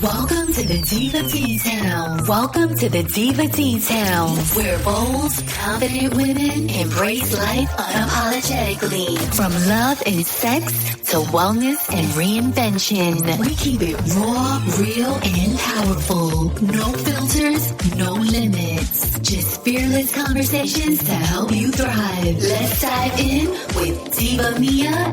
Welcome to the Diva Details. Welcome to the Diva Details, where bold, confident women embrace life unapologetically. From love and sex to wellness and reinvention, we keep it raw, real, and powerful. No filters, no limits. Just fearless conversations to help you thrive. Let's dive in with Diva Mia.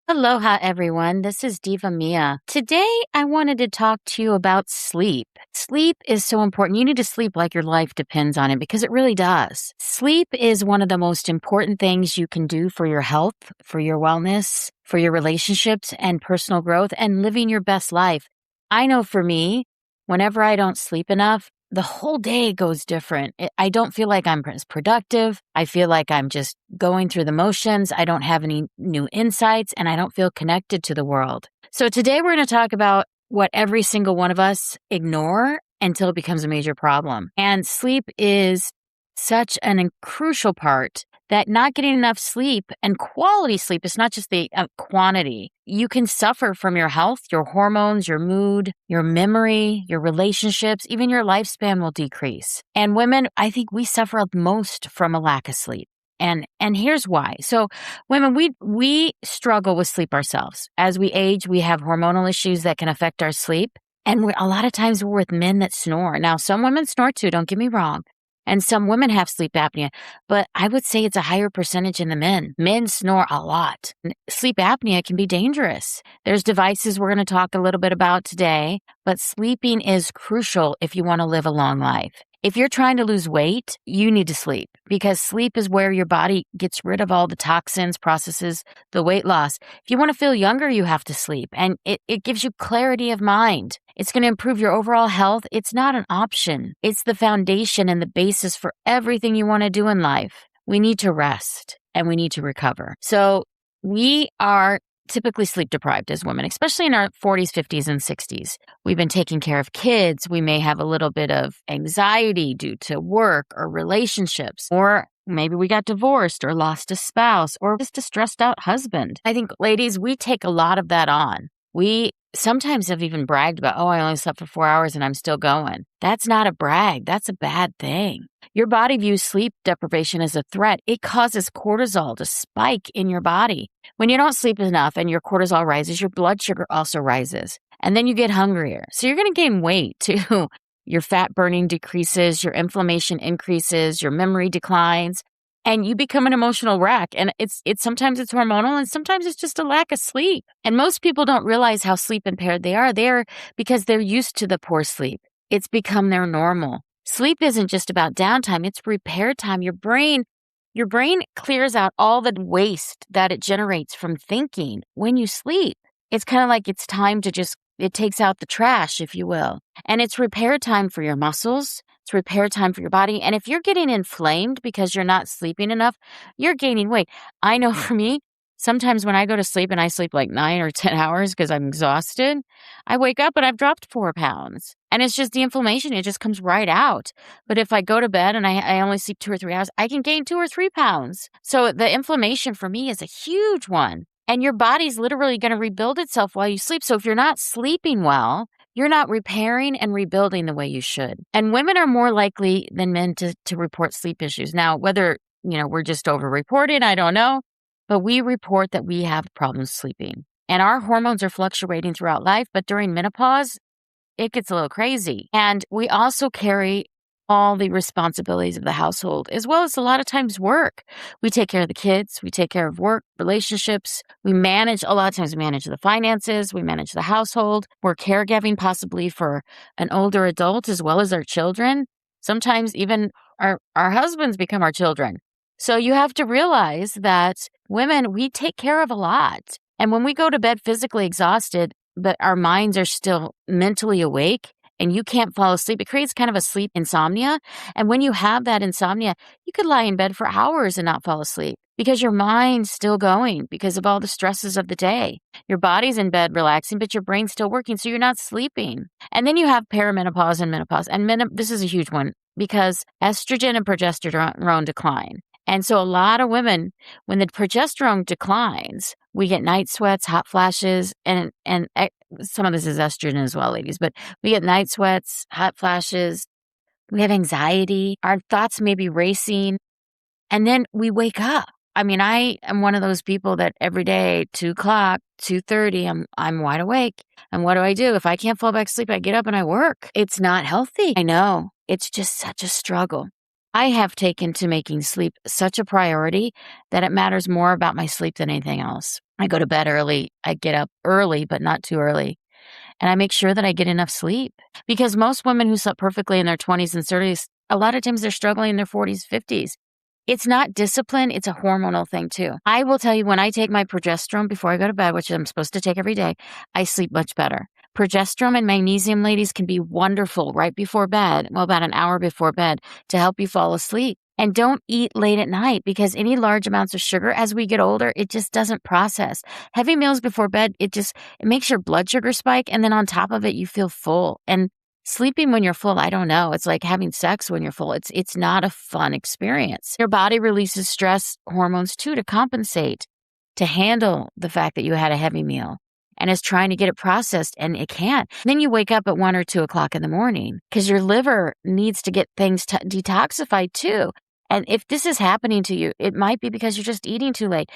Aloha, everyone. This is Diva Mia. Today, I wanted to talk to you about sleep. Sleep is so important. You need to sleep like your life depends on it because it really does. Sleep is one of the most important things you can do for your health, for your wellness, for your relationships and personal growth and living your best life. I know for me, whenever I don't sleep enough, the whole day goes different. I don't feel like I'm as productive. I feel like I'm just going through the motions. I don't have any new insights and I don't feel connected to the world. So today we're going to talk about what every single one of us ignore until it becomes a major problem. And sleep is such a crucial part that not getting enough sleep and quality sleep is not just the quantity. You can suffer from your health, your hormones, your mood, your memory, your relationships, even your lifespan will decrease. And women, I think we suffer most from a lack of sleep. And here's why. So women, we struggle with sleep ourselves. As we age, we have hormonal issues that can affect our sleep. And a lot of times we're with men that snore. Now, some women snore too, don't get me wrong. And some women have sleep apnea, but I would say it's a higher percentage in the men. Men snore a lot. Sleep apnea can be dangerous. There's devices we're going to talk a little bit about today, but sleeping is crucial if you want to live a long life. If you're trying to lose weight, you need to sleep because sleep is where your body gets rid of all the toxins, processes the weight loss. If you want to feel younger, you have to sleep, and it gives you clarity of mind. It's going to improve your overall health. It's not an option. It's the foundation and the basis for everything you want to do in life. We need to rest and we need to recover. So we are typically sleep deprived as women, especially in our 40s, 50s, and 60s. We've been taking care of kids. We may have a little bit of anxiety due to work or relationships, or maybe we got divorced or lost a spouse or just a stressed out husband. I think, ladies, we take a lot of that on. We sometimes have even bragged about, I only slept for 4 hours and I'm still going. That's not a brag. That's a bad thing. Your body views sleep deprivation as a threat. It causes cortisol to spike in your body. When you don't sleep enough and your cortisol rises, your blood sugar also rises. And then you get hungrier. So you're going to gain weight too. Your fat burning decreases, your inflammation increases, your memory declines, and you become an emotional wreck. And it's sometimes it's hormonal and sometimes it's just a lack of sleep. And most people don't realize how sleep impaired they are. They're because they're used to the poor sleep. It's become their normal. Sleep isn't just about downtime, it's repair time. Your brain clears out all the waste that it generates from thinking when you sleep. It's kind of like it's time to it takes out the trash, if you will. And it's repair time for your muscles. It's repair time for your body. And if you're getting inflamed because you're not sleeping enough, you're gaining weight. I know for me, sometimes when I go to sleep and I sleep like 9 or 10 hours because I'm exhausted, I wake up and I've dropped 4 pounds. And it's just the inflammation. It just comes right out. But if I go to bed and I only sleep 2 or 3 hours, I can gain 2 or 3 pounds. So the inflammation for me is a huge one. And your body's literally going to rebuild itself while you sleep. So if you're not sleeping well, you're not repairing and rebuilding the way you should. And women are more likely than men to report sleep issues. Now, whether, we're just over-reported, I don't know. But we report that we have problems sleeping. And our hormones are fluctuating throughout life, but during menopause, it gets a little crazy. And we also carry all the responsibilities of the household, as well as a lot of times work. We take care of the kids, we take care of work, relationships. A lot of times we manage the finances, we manage the household. We're caregiving possibly for an older adult as well as our children. Sometimes even our husbands become our children. So you have to realize that women, we take care of a lot. And when we go to bed physically exhausted, but our minds are still mentally awake and you can't fall asleep, it creates kind of a sleep insomnia. And when you have that insomnia, you could lie in bed for hours and not fall asleep because your mind's still going because of all the stresses of the day. Your body's in bed relaxing, but your brain's still working, so you're not sleeping. And then you have perimenopause and menopause. And this is a huge one because estrogen and progesterone decline. And so a lot of women, when the progesterone declines, we get night sweats, hot flashes, and some of this is estrogen as well, ladies, but we get night sweats, hot flashes, we have anxiety, our thoughts may be racing, and then we wake up. I mean, I am one of those people that every day, 2:00, 2:30, I'm wide awake. And what do? If I can't fall back asleep, I get up and I work. It's not healthy. I know. It's just such a struggle. I have taken to making sleep such a priority that it matters more about my sleep than anything else. I go to bed early. I get up early, but not too early. And I make sure that I get enough sleep, because most women who slept perfectly in their 20s and 30s, a lot of times they're struggling in their 40s, 50s. It's not discipline. It's a hormonal thing too. I will tell you, when I take my progesterone before I go to bed, which I'm supposed to take every day, I sleep much better. Progesterone and magnesium, ladies, can be wonderful right before bed, well, about an hour before bed, to help you fall asleep. And don't eat late at night, because any large amounts of sugar as we get older, it just doesn't process. Heavy meals before bed, it makes your blood sugar spike. And then on top of it, you feel full. And sleeping when you're full, I don't know. It's like having sex when you're full. It's not a fun experience. Your body releases stress hormones too to compensate, to handle the fact that you had a heavy meal, and is trying to get it processed, and it can't. Then you wake up at 1 or 2 o'clock in the morning because your liver needs to get things detoxified too. And if this is happening to you, it might be because you're just eating too late.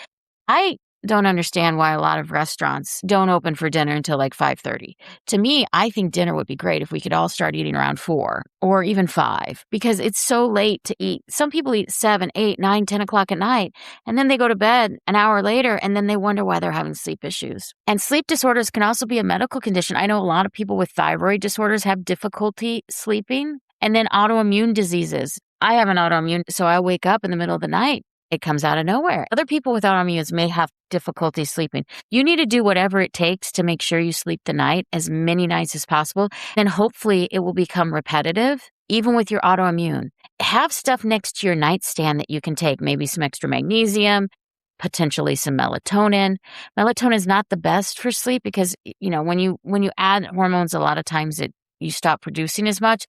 I don't understand why a lot of restaurants don't open for dinner until like 5:30. To me, I think dinner would be great if we could all start eating around 4 or even 5, because it's so late to eat. Some people eat 7, 8, 9, 10 o'clock at night, and then they go to bed an hour later, and then they wonder why they're having sleep issues. And sleep disorders can also be a medical condition. I know a lot of people with thyroid disorders have difficulty sleeping, and then autoimmune diseases. I have an autoimmune, so I wake up in the middle of the night. It comes out of nowhere. Other people with autoimmunes may have difficulty sleeping. You need to do whatever it takes to make sure you sleep the night, as many nights as possible. Then hopefully it will become repetitive, even with your autoimmune. Have stuff next to your nightstand that you can take, maybe some extra magnesium, potentially some melatonin. Melatonin is not the best for sleep because, when you add hormones, a lot of times you stop producing as much.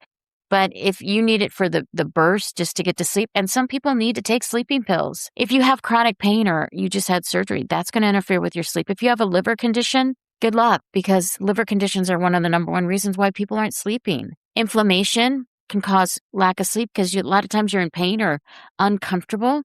But if you need it for the burst just to get to sleep, and some people need to take sleeping pills. If you have chronic pain or you just had surgery, that's going to interfere with your sleep. If you have a liver condition, good luck, because liver conditions are one of the number one reasons why people aren't sleeping. Inflammation can cause lack of sleep because a lot of times you're in pain or uncomfortable.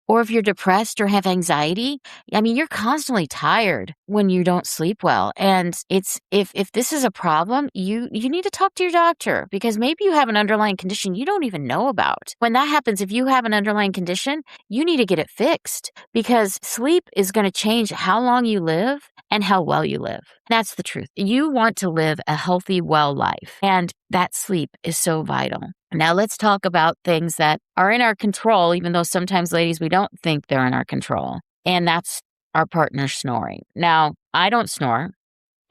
Or if you're depressed or have anxiety, you're constantly tired when you don't sleep well. And if this is a problem, you need to talk to your doctor, because maybe you have an underlying condition you don't even know about. When that happens, if you have an underlying condition, you need to get it fixed, because sleep is going to change how long you live and how well you live. That's the truth. You want to live a healthy, well life, and that sleep is so vital. Now let's talk about things that are in our control, even though sometimes, ladies, we don't think they're in our control. And that's our partner snoring. Now, I don't snore.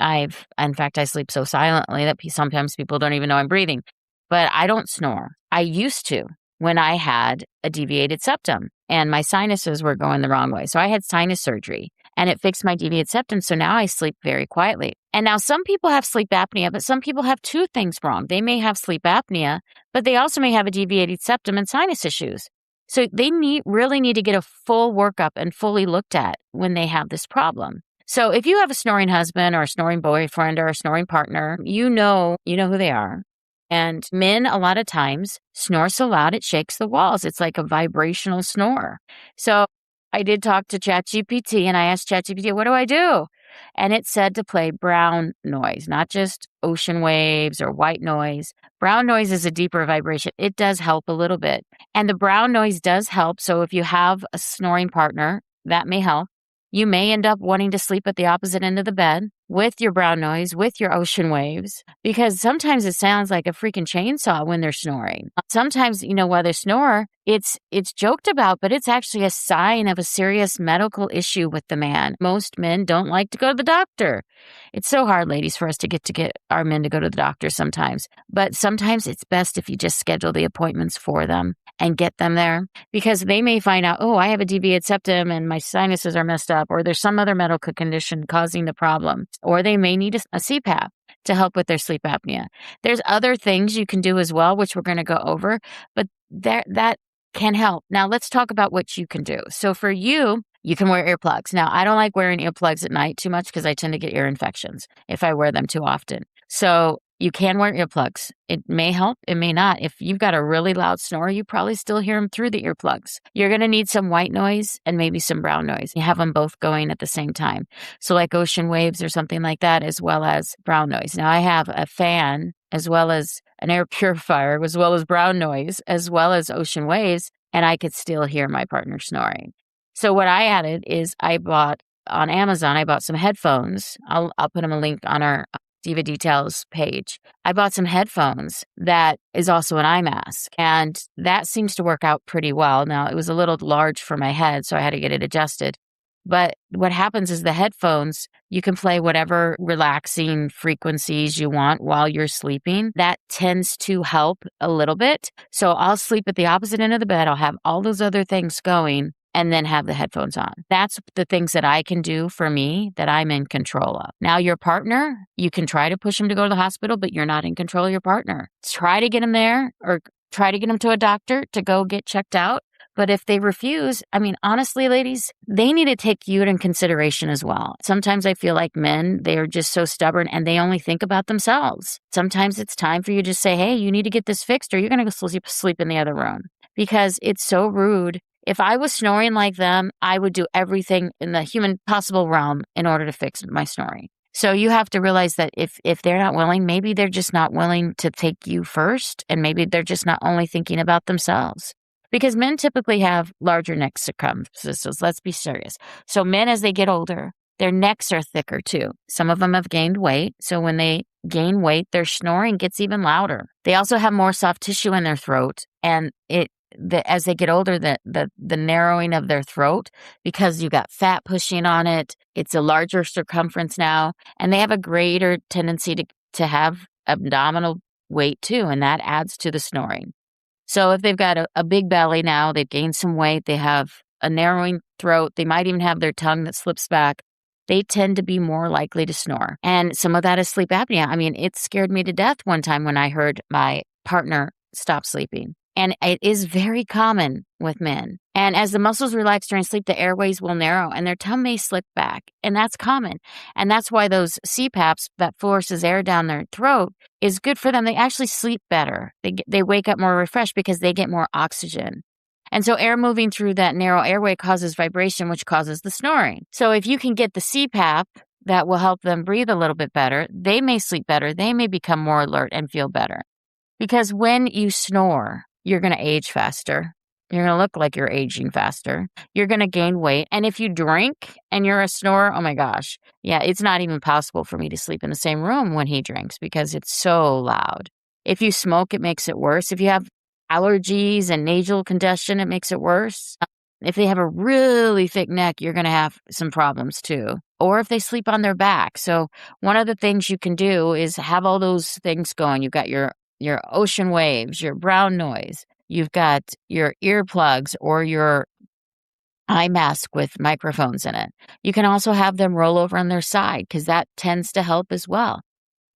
In fact, I sleep so silently that sometimes people don't even know I'm breathing. But I don't snore. I used to when I had a deviated septum and my sinuses were going the wrong way. So I had sinus surgery, and it fixed my deviated septum. So now I sleep very quietly. And now some people have sleep apnea, but some people have two things wrong. They may have sleep apnea, but they also may have a deviated septum and sinus issues. So they really need to get a full workup and fully looked at when they have this problem. So if you have a snoring husband or a snoring boyfriend or a snoring partner, you know who they are. And men, a lot of times, snore so loud it shakes the walls. It's like a vibrational snore. So I did talk to ChatGPT, and I asked ChatGPT, what do I do? And it said to play brown noise, not just ocean waves or white noise. Brown noise is a deeper vibration. It does help a little bit. And the brown noise does help. So if you have a snoring partner, that may help. You may end up wanting to sleep at the opposite end of the bed with your brown noise, with your ocean waves, because sometimes it sounds like a freaking chainsaw when they're snoring. Sometimes, while they snore, it's joked about, but it's actually a sign of a serious medical issue with the man. Most men don't like to go to the doctor. It's so hard, ladies, for us to get our men to go to the doctor sometimes. But sometimes it's best if you just schedule the appointments for them and get them there, because they may find out, I have a deviated septum and my sinuses are messed up, or there's some other medical condition causing the problem, or they may need a CPAP to help with their sleep apnea. There's other things you can do as well, which we're going to go over, but that can help. Now, let's talk about what you can do. So for you, you can wear earplugs. Now, I don't like wearing earplugs at night too much because I tend to get ear infections if I wear them too often. So you can wear earplugs. It may help, it may not. If you've got a really loud snore, you probably still hear them through the earplugs. You're going to need some white noise and maybe some brown noise. You have them both going at the same time. So like ocean waves or something like that, as well as brown noise. Now, I have a fan as well as an air purifier, as well as brown noise, as well as ocean waves, and I could still hear my partner snoring. So what I added is I bought on Amazon, I bought some headphones. I'll put them a link on our Diva Details page. I bought some headphones that is also an eye mask, and that seems to work out pretty well. Now, it was a little large for my head, so I had to get it adjusted. But what happens is the headphones, you can play whatever relaxing frequencies you want while you're sleeping. That tends to help a little bit. So I'll sleep at the opposite end of the bed. I'll have all those other things going and then have the headphones on. That's the things that I can do for me that I'm in control of. Now, your partner, you can try to push him to go to the hospital, but you're not in control of your partner. Try to get him there or try to get him to a doctor to go get checked out. But if they refuse, I mean, honestly, ladies, they need to take you into consideration as well. Sometimes I feel like men, they are just so stubborn and they only think about themselves. Sometimes it's time for you to say, hey, you need to get this fixed or you're going to go sleep in the other room, because it's so rude. If I was snoring like them, I would do everything in the human possible realm in order to fix my snoring. So you have to realize that if they're not willing, maybe they're just not willing to take you first, and maybe they're just not only thinking about themselves. Because men typically have larger neck circumferences. Let's be serious. So men, as they get older, their necks are thicker too. Some of them have gained weight. So when they gain weight, their snoring gets even louder. They also have more soft tissue in their throat. And as they get older, the narrowing of their throat, because you got fat pushing on it, it's a larger circumference now. And they have a greater tendency to have abdominal weight too. And that adds to the snoring. So if they've got a big belly now, they've gained some weight, they have a narrowing throat, they might even have their tongue that slips back, they tend to be more likely to snore. And some of that is sleep apnea. I mean, it scared me to death one time when I heard my partner stop sleeping. And it is very common with men. And as the muscles relax during sleep, the airways will narrow and their tongue may slip back. And that's common. And that's why those CPAPs that forces air down their throat is good for them. They actually sleep better. They wake up more refreshed because they get more oxygen. And so air moving through that narrow airway causes vibration, which causes the snoring. So if you can get the CPAP that will help them breathe a little bit better, they may sleep better. They may become more alert and feel better. Because when you snore, you're going to age faster. You're going to look like you're aging faster. You're going to gain weight. And if you drink and you're a snorer, oh my gosh. Yeah, it's not even possible for me to sleep in the same room when he drinks because it's so loud. If you smoke, it makes it worse. If you have allergies and nasal congestion, it makes it worse. If they have a really thick neck, you're going to have some problems too. Or if they sleep on their back. So one of the things you can do is have all those things going. You've got your ocean waves, your brown noise. You've got your earplugs or your eye mask with microphones in it. You can also have them roll over on their side because that tends to help as well.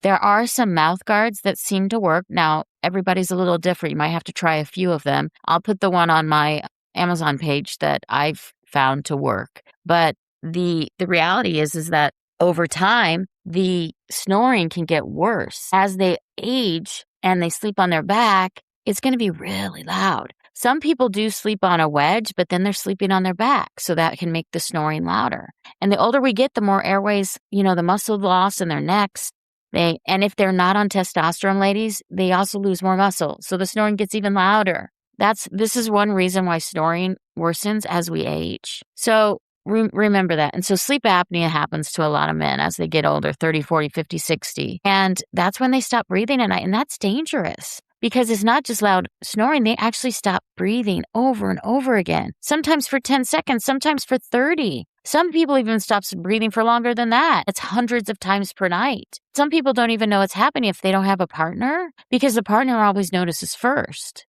There are some mouth guards that seem to work. Now, everybody's a little different. You might have to try a few of them. I'll put the one on my Amazon page that I've found to work. But the reality is that over time, the snoring can get worse. As they age and they sleep on their back, it's going to be really loud. Some people do sleep on a wedge, but then they're sleeping on their back. So that can make the snoring louder. And the older we get, the more airways, the muscle loss in their necks. And if they're not on testosterone, ladies, they also lose more muscle. So the snoring gets even louder. This is one reason why snoring worsens as we age. So remember that. And so sleep apnea happens to a lot of men as they get older, 30, 40, 50, 60. And that's when they stop breathing at night. And that's dangerous because it's not just loud snoring. They actually stop breathing over and over again, sometimes for 10 seconds, sometimes for 30. Some people even stop breathing for longer than that. It's hundreds of times per night. Some people don't even know what's happening if they don't have a partner because the partner always notices first.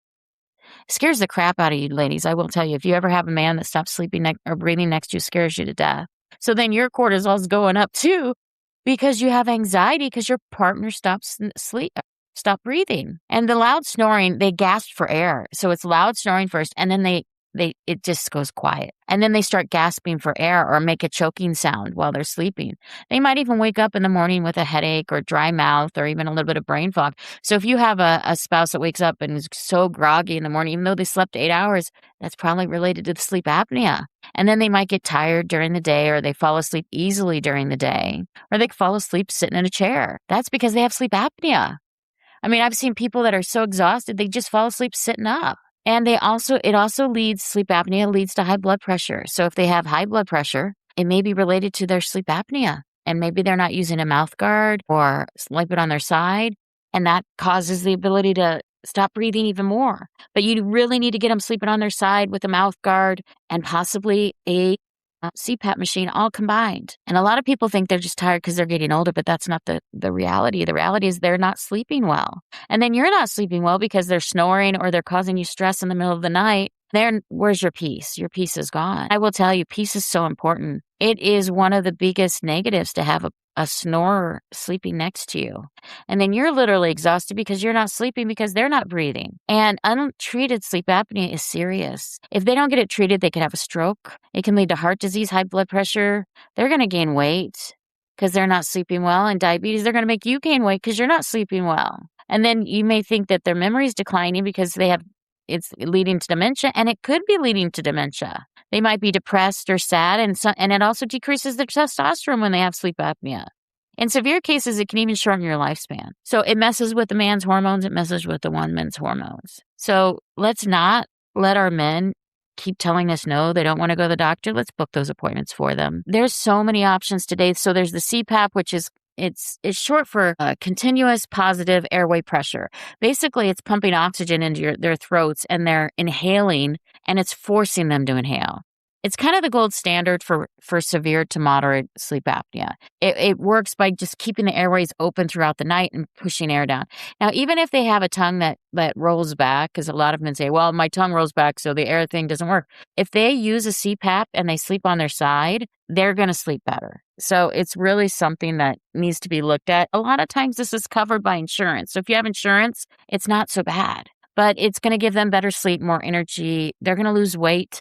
It scares the crap out of you, ladies. I will tell you, if you ever have a man that stops sleeping or breathing next to you, scares you to death. So then your cortisol is going up too because you have anxiety because your partner stops stop breathing. And the loud snoring, they gasp for air. So it's loud snoring first, and then it just goes quiet. And then they start gasping for air or make a choking sound while they're sleeping. They might even wake up in the morning with a headache or dry mouth or even a little bit of brain fog. So if you have a spouse that wakes up and is so groggy in the morning, even though they slept 8 hours, that's probably related to the sleep apnea. And then they might get tired during the day, or they fall asleep easily during the day, or they fall asleep sitting in a chair. That's because they have sleep apnea. I mean, I've seen people that are so exhausted, they just fall asleep sitting up. And sleep apnea leads to high blood pressure. So if they have high blood pressure, it may be related to their sleep apnea. And maybe they're not using a mouth guard or sleeping on their side. And that causes the ability to stop breathing even more. But you really need to get them sleeping on their side with a mouth guard and possibly a CPAP machine all combined. And a lot of people think they're just tired because they're getting older, but that's not the reality. The reality is they're not sleeping well. And then you're not sleeping well because they're snoring or they're causing you stress in the middle of the night. Where's your peace? Your peace is gone. I will tell you, peace is so important. It is one of the biggest negatives to have a snorer sleeping next to you. And then you're literally exhausted because you're not sleeping because they're not breathing. And untreated sleep apnea is serious. If they don't get it treated, they could have a stroke. It can lead to heart disease, high blood pressure. They're going to gain weight because they're not sleeping well. And diabetes, they're going to make you gain weight because you're not sleeping well. And then you may think that their memory is declining because it's leading to dementia, and it could be leading to dementia. They might be depressed or sad, and it also decreases their testosterone when they have sleep apnea. In severe cases, it can even shorten your lifespan. So it messes with the man's hormones. It messes with the woman's hormones. So let's not let our men keep telling us no, they don't want to go to the doctor. Let's book those appointments for them. There's so many options today. So there's the CPAP, which is it's short for continuous positive airway pressure. Basically, it's pumping oxygen into their throats, and they're inhaling, and it's forcing them to inhale. It's kind of the gold standard for severe to moderate sleep apnea. It works by just keeping the airways open throughout the night and pushing air down. Now, even if they have a tongue that rolls back, because a lot of men say, well, my tongue rolls back, so the air thing doesn't work. If they use a CPAP and they sleep on their side, they're going to sleep better. So it's really something that needs to be looked at. A lot of times this is covered by insurance. So if you have insurance, it's not so bad. But it's going to give them better sleep, more energy. They're going to lose weight.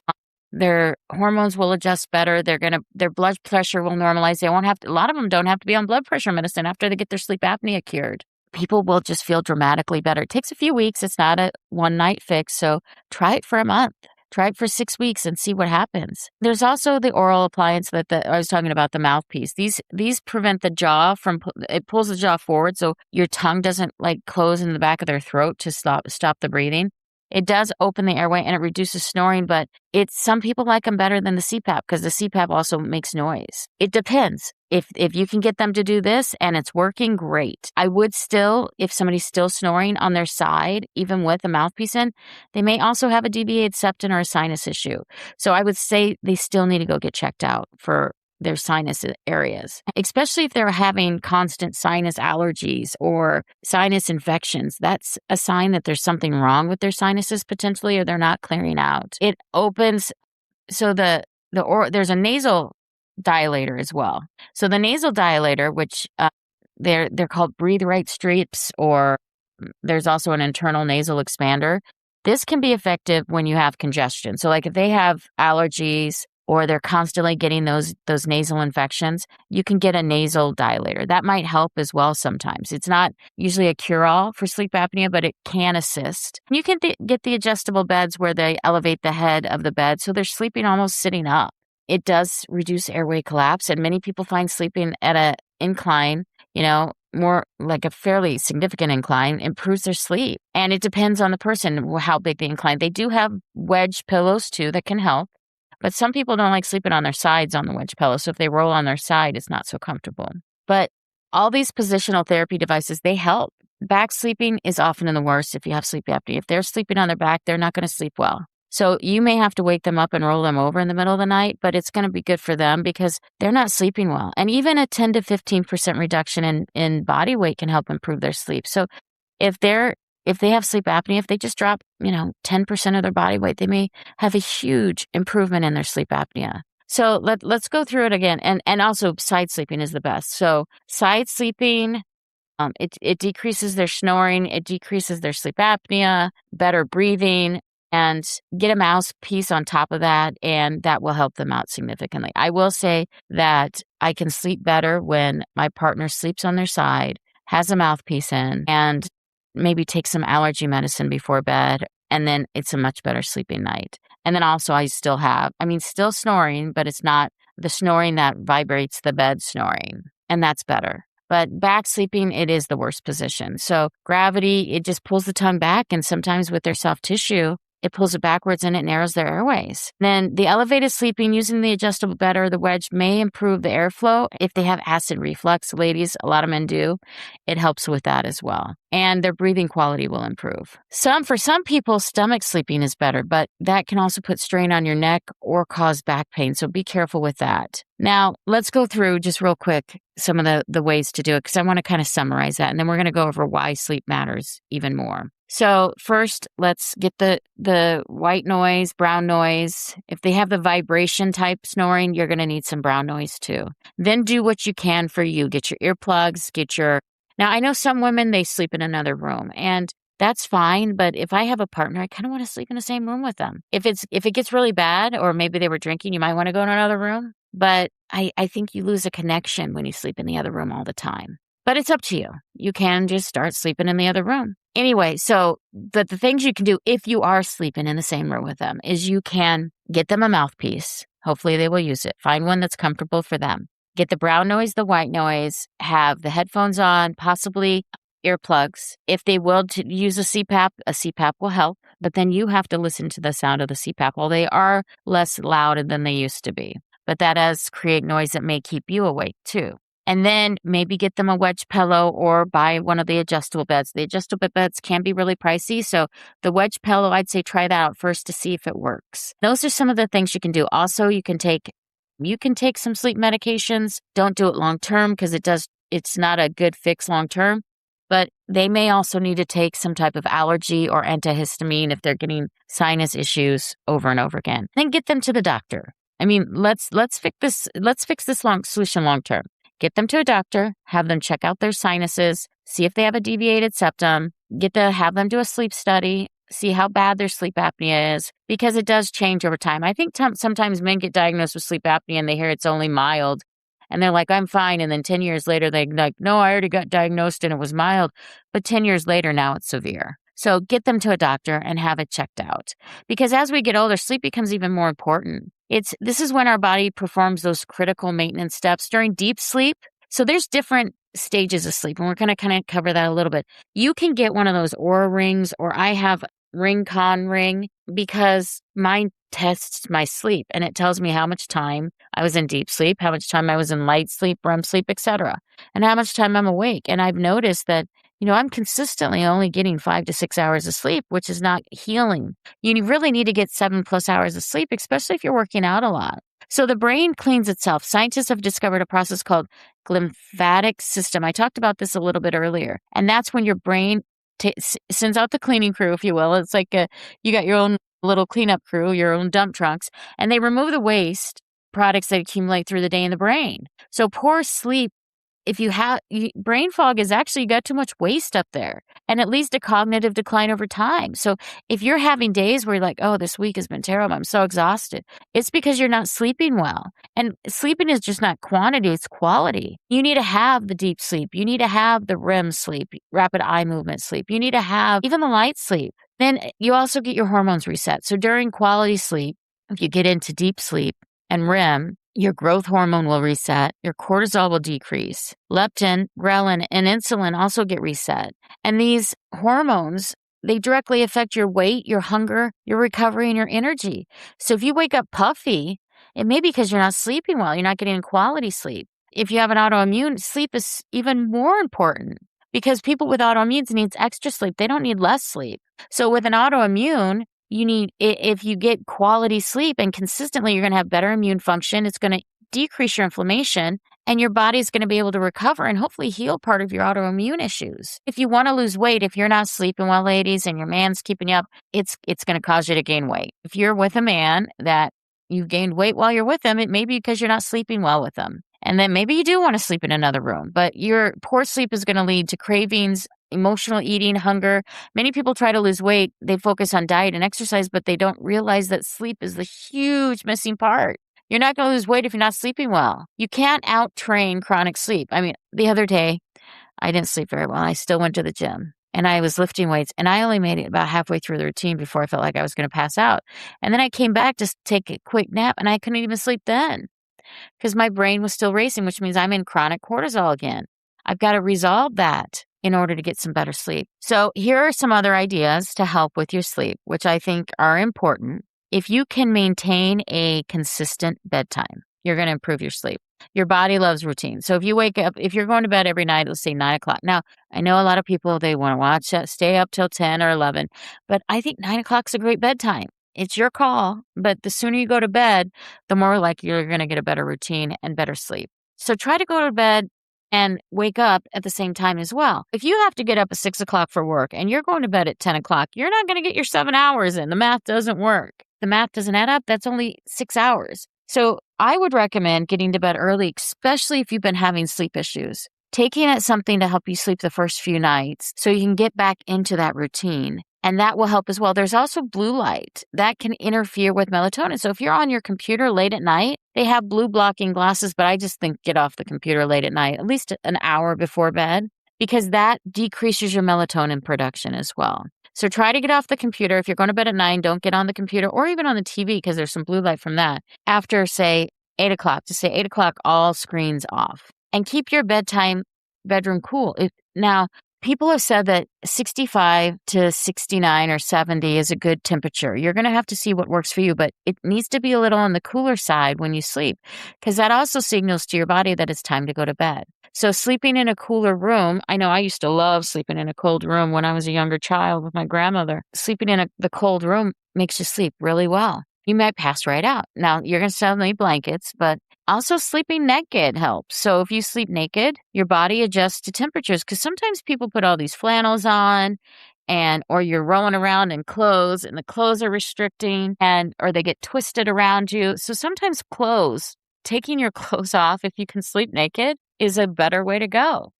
Their hormones will adjust better. Their blood pressure will normalize. A lot of them don't have to be on blood pressure medicine after they get their sleep apnea cured. People will just feel dramatically better. It takes a few weeks. It's not a one-night fix. So try it for a month. Try it for 6 weeks and see what happens. There's also the oral appliance that I was talking about, the mouthpiece. These prevent the jaw it pulls the jaw forward so your tongue doesn't close in the back of their throat to stop the breathing. It does open the airway and it reduces snoring, but some people like them better than the CPAP because the CPAP also makes noise. It depends. If you can get them to do this and it's working, great. I would still, if somebody's still snoring on their side, even with a mouthpiece in, they may also have a deviated septum or a sinus issue. So I would say they still need to go get checked out for their sinus areas, especially if they're having constant sinus allergies or sinus infections. That's a sign that there's something wrong with their sinuses potentially, or they're not clearing out. It opens, so there's a nasal dilator as well. So the nasal dilator, which they're called breathe right strips, or there's also an internal nasal expander. This can be effective when you have congestion. So if they have allergies or they're constantly getting those nasal infections, you can get a nasal dilator. That might help as well sometimes. It's not usually a cure-all for sleep apnea, but it can assist. You can get the adjustable beds where they elevate the head of the bed so they're sleeping almost sitting up. It does reduce airway collapse, and many people find sleeping at an incline, more like a fairly significant incline, improves their sleep. And it depends on the person, how big the incline. They do have wedge pillows too that can help. But some people don't like sleeping on their sides on the wedge pillow. So if they roll on their side, it's not so comfortable. But all these positional therapy devices, they help. Back sleeping is often in the worst if you have sleep apnea. If they're sleeping on their back, they're not going to sleep well. So you may have to wake them up and roll them over in the middle of the night, but it's going to be good for them because they're not sleeping well. And even a 10 to 15% reduction in body weight can help improve their sleep. So if they have sleep apnea, if they just drop, 10% of their body weight, they may have a huge improvement in their sleep apnea. So let's go through it again. And also side sleeping is the best. So side sleeping, It decreases their snoring, it decreases their sleep apnea, better breathing, and get a mouthpiece on top of that, and that will help them out significantly. I will say that I can sleep better when my partner sleeps on their side, has a mouthpiece in, and maybe takes some allergy medicine before bed, and then it's a much better sleeping night. And then also still snoring, but it's not the snoring that vibrates the bed snoring, and that's better. But back sleeping, it is the worst position. So gravity, it just pulls the tongue back, and sometimes with their soft tissue, it pulls it backwards and it narrows their airways. Then the elevated sleeping using the adjustable bed or the wedge may improve the airflow. If they have acid reflux, ladies, a lot of men do, it helps with that as well. And their breathing quality will improve. For some people, stomach sleeping is better, but that can also put strain on your neck or cause back pain. So be careful with that. Now, let's go through just real quick some of the ways to do it, because I want to kind of summarize that. And then we're going to go over why sleep matters even more. So first, let's get the white noise, brown noise. If they have the vibration type snoring, you're going to need some brown noise too. Then do what you can for you. Get your earplugs, Now, I know some women, they sleep in another room, and that's fine. But if I have a partner, I kind of want to sleep in the same room with them. If it gets really bad, or maybe they were drinking, you might want to go to another room. But I think you lose a connection when you sleep in the other room all the time. But it's up to you. You can just start sleeping in the other room. Anyway, so the things you can do if you are sleeping in the same room with them is you can get them a mouthpiece. Hopefully they will use it. Find one that's comfortable for them. Get the brown noise, the white noise, have the headphones on, possibly earplugs. If they will to use a CPAP will help, but then you have to listen to the sound of the CPAP. Well, they are less loud than they used to be, but that does create noise that may keep you awake too. And then maybe get them a wedge pillow or buy one of the adjustable beds. The adjustable beds can be really pricey. So the wedge pillow, I'd say try that out first to see if it works. Those are some of the things you can do. Also, you can take some sleep medications. Don't do it long term because it's not a good fix long term. But they may also need to take some type of allergy or antihistamine if they're getting sinus issues over and over again. Then get them to the doctor. I mean, let's fix this solution long term. Get them to a doctor, have them check out their sinuses, see if they have a deviated septum, have them do a sleep study, see how bad their sleep apnea is, because it does change over time. I think sometimes men get diagnosed with sleep apnea and they hear it's only mild, and they're like, I'm fine. And then 10 years later, they're like, no, I already got diagnosed and it was mild. But 10 years later, now it's severe. So get them to a doctor and have it checked out. Because as we get older, sleep becomes even more important. This is when our body performs those critical maintenance steps during deep sleep. So there's different stages of sleep, and we're going to kind of cover that a little bit. You can get one of those Oura rings, or I have Ring-Con ring, because mine tests my sleep and it tells me how much time I was in deep sleep, how much time I was in light sleep, REM sleep, etc., and how much time I'm awake. And I've noticed that I'm consistently only getting 5 to 6 hours of sleep, which is not healing. You really need to get 7+ hours of sleep, especially if you're working out a lot. So the brain cleans itself. Scientists have discovered a process called glymphatic system. I talked about this a little bit earlier. And that's when your brain sends out the cleaning crew, if you will. It's like you got your own little cleanup crew, your own dump trucks, and they remove the waste products that accumulate through the day in the brain. So poor sleep, if you have brain fog, is actually you got too much waste up there, and it leads to cognitive decline over time. So if you're having days where you're like, oh, this week has been terrible, I'm so exhausted, it's because you're not sleeping well. And sleeping is just not quantity, it's quality. You need to have the deep sleep. You need to have the REM sleep, rapid eye movement sleep. You need to have even the light sleep. Then you also get your hormones reset. So during quality sleep, if you get into deep sleep and REM, your growth hormone will reset, your cortisol will decrease, leptin, ghrelin, and insulin also get reset. And these hormones, they directly affect your weight, your hunger, your recovery, and your energy. So if you wake up puffy, it may be because you're not sleeping well, you're not getting quality sleep. If you have an autoimmune, sleep is even more important, because people with autoimmunes needs extra sleep. They don't need less sleep. So with an autoimmune, if you get quality sleep and consistently, you're going to have better immune function. It's going to decrease your inflammation, and your body's going to be able to recover and hopefully heal part of your autoimmune issues. If you want to lose weight, if you're not sleeping well, ladies, and your man's keeping you up, it's going to cause you to gain weight. If you're with a man that you've gained weight while you're with them, it may be because you're not sleeping well with them. And then maybe you do want to sleep in another room, but your poor sleep is going to lead to cravings, emotional eating, hunger. Many people try to lose weight. They focus on diet and exercise, but they don't realize that sleep is the huge missing part. You're not going to lose weight if you're not sleeping well. You can't out-train chronic sleep. I mean, the other day, I didn't sleep very well. I still went to the gym and I was lifting weights and I only made it about halfway through the routine before I felt like I was going to pass out. And then I came back to take a quick nap and I couldn't even sleep then because my brain was still racing, which means I'm in chronic cortisol again. I've got to resolve that in order to get some better sleep. So here are some other ideas to help with your sleep, which I think are important. If you can maintain a consistent bedtime, you're going to improve your sleep. Your body loves routine. So if you wake up, if you're going to bed every night, let's say 9 o'clock. Now, I know a lot of people, they want to stay up till 10 or 11, but I think 9 o'clock is a great bedtime. It's your call, but the sooner you go to bed, the more likely you're going to get a better routine and better sleep. So try to go to bed and wake up at the same time as well. If you have to get up at 6 o'clock for work and you're going to bed at 10 o'clock, you're not going to get your 7 hours in. The math doesn't work. The math doesn't add up. That's only 6 hours. So I would recommend getting to bed early, especially if you've been having sleep issues. Taking it something to help you sleep the first few nights so you can get back into that routine. And that will help as well. There's also blue light that can interfere with melatonin. So if you're on your computer late at night, they have blue blocking glasses, but I just think get off the computer late at night, at least an hour before bed, because that decreases your melatonin production as well. So try to get off the computer. If you're going to bed at 9, don't get on the computer or even on the TV because there's some blue light from that. After, say, 8 o'clock, just say 8 o'clock, all screens off. And keep your bedroom cool. Now, people have said that 65 to 69 or 70 is a good temperature. You're going to have to see what works for you, but it needs to be a little on the cooler side when you sleep because that also signals to your body that it's time to go to bed. So sleeping in a cooler room, I know I used to love sleeping in a cold room when I was a younger child with my grandmother. Sleeping in the cold room makes you sleep really well. You might pass right out. Now, you're going to still need blankets, but also sleeping naked helps. So if you sleep naked, your body adjusts to temperatures because sometimes people put all these flannels on or you're rolling around in clothes and the clothes are restricting or they get twisted around you. So sometimes taking your clothes off if you can sleep naked is a better way to go.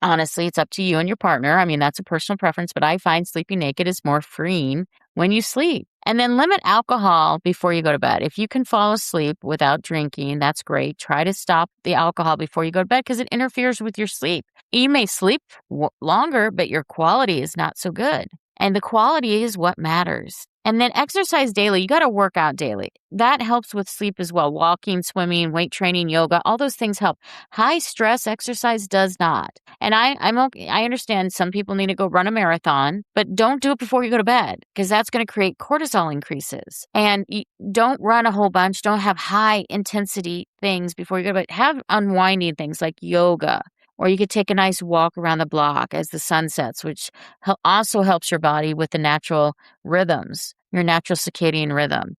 Honestly, it's up to you and your partner. I mean, that's a personal preference, but I find sleeping naked is more freeing when you sleep. And then limit alcohol before you go to bed. If you can fall asleep without drinking, that's great. Try to stop the alcohol before you go to bed because it interferes with your sleep. You may sleep longer, but your quality is not so good. And the quality is what matters. And then exercise daily. You got to work out daily. That helps with sleep as well. Walking, swimming, weight training, yoga, all those things help. High stress exercise does not. And I'm okay. I understand some people need to go run a marathon, but don't do it before you go to bed because that's going to create cortisol increases. And don't run a whole bunch. Don't have high intensity things before you go to bed. Have unwinding things like yoga. Or you could take a nice walk around the block as the sun sets, which also helps your body with the natural rhythms, your natural circadian rhythm.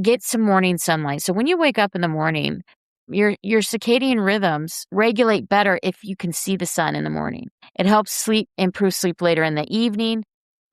Get some morning sunlight. So when you wake up in the morning, your circadian rhythms regulate better if you can see the sun in the morning. It helps improve sleep later in the evening.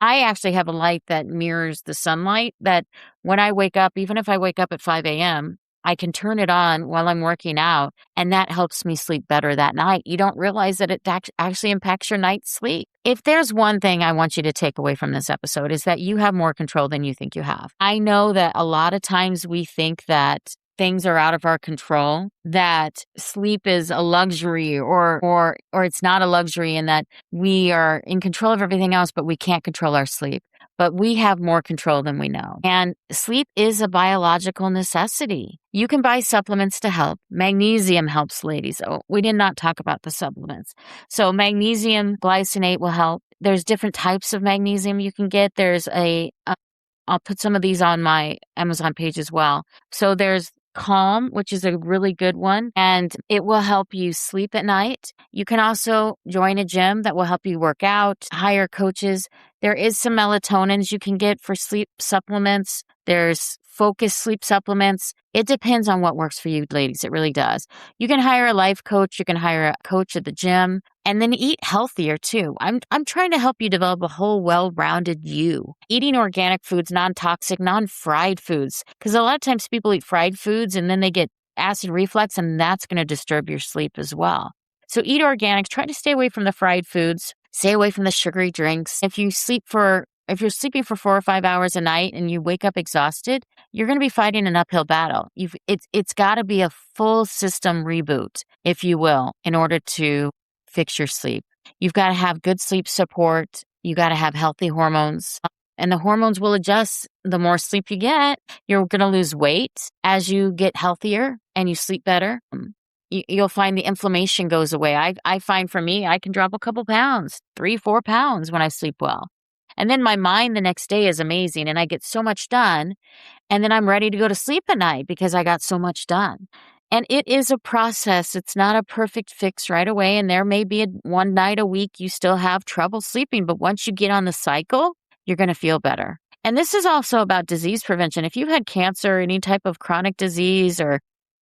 I actually have a light that mirrors the sunlight that when I wake up, even if I wake up at 5 a.m., I can turn it on while I'm working out, and that helps me sleep better that night. You don't realize that it actually impacts your night's sleep. If there's one thing I want you to take away from this episode is that you have more control than you think you have. I know that a lot of times we think that things are out of our control, that sleep is a luxury or it's not a luxury and that we are in control of everything else, but we can't control our sleep. But we have more control than we know. And sleep is a biological necessity. You can buy supplements to help. Magnesium helps, ladies. Oh, we did not talk about the supplements. So magnesium glycinate will help. There's different types of magnesium you can get. There's I'll put some of these on my Amazon page as well. So there's Calm, which is a really good one, and it will help you sleep at night. You can also join a gym that will help you work out, hire coaches. There is some melatonins you can get for sleep supplements. There's focus sleep supplements. It depends on what works for you, ladies. It really does. You can hire a life coach. You can hire a coach at the gym and then eat healthier too. I'm trying to help you develop a whole well-rounded you. Eating organic foods, non-toxic, non-fried foods. Because a lot of times people eat fried foods and then they get acid reflux, and that's going to disturb your sleep as well. So eat organic. Try to stay away from the fried foods. Stay away from the sugary drinks. If you're sleeping for 4 or 5 hours a night and you wake up exhausted, you're going to be fighting an uphill battle. It's got to be a full system reboot, if you will, in order to fix your sleep. You've got to have good sleep support. You got to have healthy hormones. And the hormones will adjust the more sleep you get. You're going to lose weight as you get healthier and you sleep better. You'll find the inflammation goes away. I find for me, I can drop a couple pounds, 3-4 pounds when I sleep well. And then my mind the next day is amazing and I get so much done. And then I'm ready to go to sleep at night because I got so much done. And it is a process. It's not a perfect fix right away. And there may be one night a week you still have trouble sleeping. But once you get on the cycle, you're going to feel better. And this is also about disease prevention. If you've had cancer, any type of chronic disease or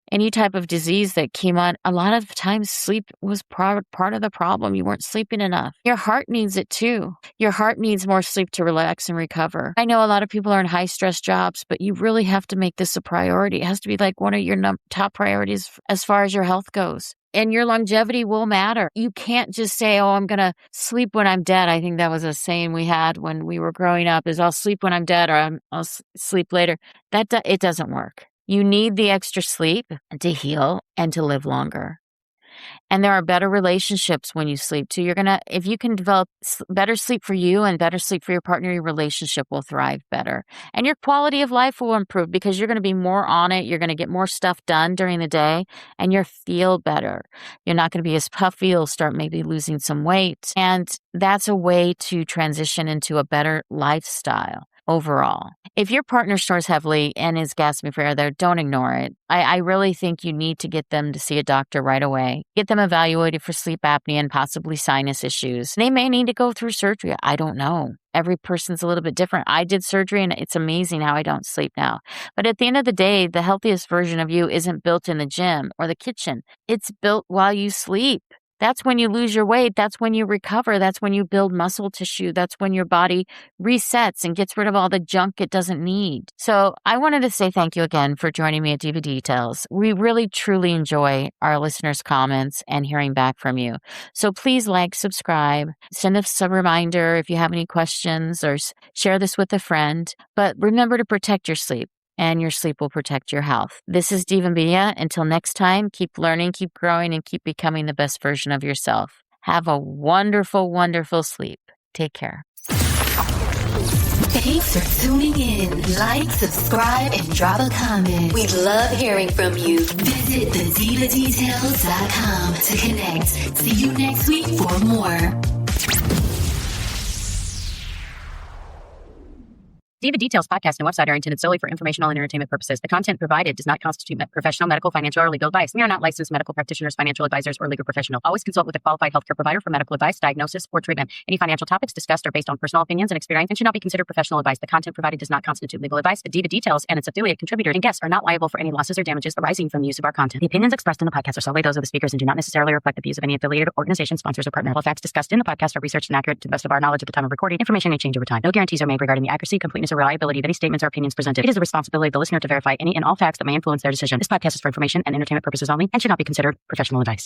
any type of disease that came on, a lot of times sleep was part of the problem. You weren't sleeping enough. Your heart needs it too. Your heart needs more sleep to relax and recover. I know a lot of people are in high stress jobs, but you really have to make this a priority. It has to be like one of your top priorities as far as your health goes. And your longevity will matter. You can't just say, oh, I'm going to sleep when I'm dead. I think that was a saying we had when we were growing up is I'll sleep when I'm dead or I'll sleep later. It doesn't work. You need the extra sleep to heal and to live longer. And there are better relationships when you sleep too. If you can develop better sleep for you and better sleep for your partner, your relationship will thrive better. And your quality of life will improve because you're going to be more on it. You're going to get more stuff done during the day and you'll feel better. You're not going to be as puffy. You'll start maybe losing some weight. And that's a way to transition into a better lifestyle overall. If your partner snores heavily and is gasping for air there, don't ignore it. I really think you need to get them to see a doctor right away. Get them evaluated for sleep apnea and possibly sinus issues. They may need to go through surgery. I don't know. Every person's a little bit different. I did surgery and it's amazing how I don't sleep now. But at the end of the day, the healthiest version of you isn't built in the gym or the kitchen. It's built while you sleep. That's when you lose your weight. That's when you recover. That's when you build muscle tissue. That's when your body resets and gets rid of all the junk it doesn't need. So I wanted to say thank you again for joining me at Diva Details. We really, truly enjoy our listeners' comments and hearing back from you. So please like, subscribe, send us a reminder if you have any questions or share this with a friend. But remember to protect your sleep. And your sleep will protect your health. This is Diva Mia. Until next time, keep learning, keep growing, and keep becoming the best version of yourself. Have a wonderful, wonderful sleep. Take care. Thanks for tuning in. Like, subscribe, and drop a comment. We love hearing from you. Visit thedivadetails.com to connect. See you next week for more. Diva Details podcast and website are intended solely for informational and entertainment purposes. The content provided does not constitute professional, medical, financial, or legal advice. We are not licensed medical practitioners, financial advisors, or legal professionals. Always consult with a qualified healthcare provider for medical advice, diagnosis, or treatment. Any financial topics discussed are based on personal opinions and experience and should not be considered professional advice. The content provided does not constitute legal advice. The Diva Details and its affiliate contributors and guests are not liable for any losses or damages arising from the use of our content. The opinions expressed in the podcast are solely those of the speakers and do not necessarily reflect the views of any affiliated organization, sponsors, or partner. All facts discussed in the podcast are researched and accurate to the best of our knowledge at the time of recording. Information may change over time. No guarantees are made regarding the accuracy, completeness, or reliability of any statements or opinions presented. It is the responsibility of the listener to verify any and all facts that may influence their decision. This podcast is for information and entertainment purposes only and should not be considered professional advice.